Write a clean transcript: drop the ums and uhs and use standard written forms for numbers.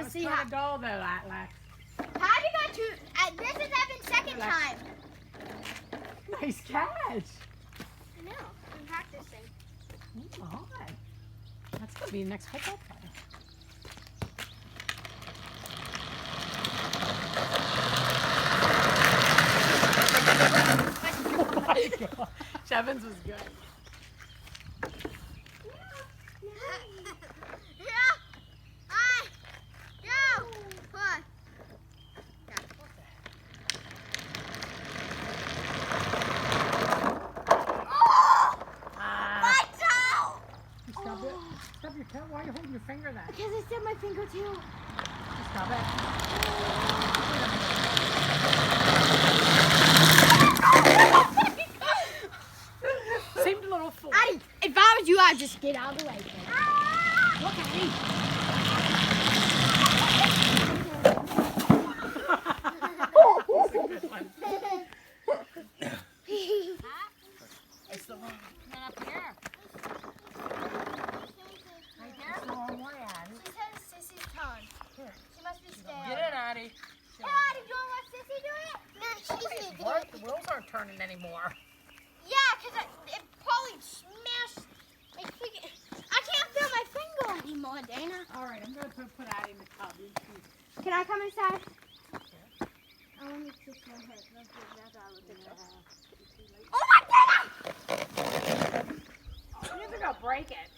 to see how. Dull though, Atlas. Patty got two. This is Evan's second time. Nice catch. I know. I'm practicing. Oh my. That's gonna be the next football player. Oh my God. Evans was good. Stop your toe. Why are you holding your finger then? Because I stubbed my finger too. Stop it. Seemed a little full. If I was you, I'd just get out of the way. Look at me. That's a good one. It's the one. Not up here. Right there? It's the wrong way, Addie. She says Sissy's turn. She must be scared. Get it, Addie. Hey, Addie, do you want to watch Sissy do it? No, she's going to do What? it. The wheels aren't turning anymore. Yeah, because it probably smashed my freaking... I can't feel my finger anymore, Dana. All right, I'm going to put Addie in the tub. Can I come inside? I want to kiss my head. Oh, my God! You're going to break it.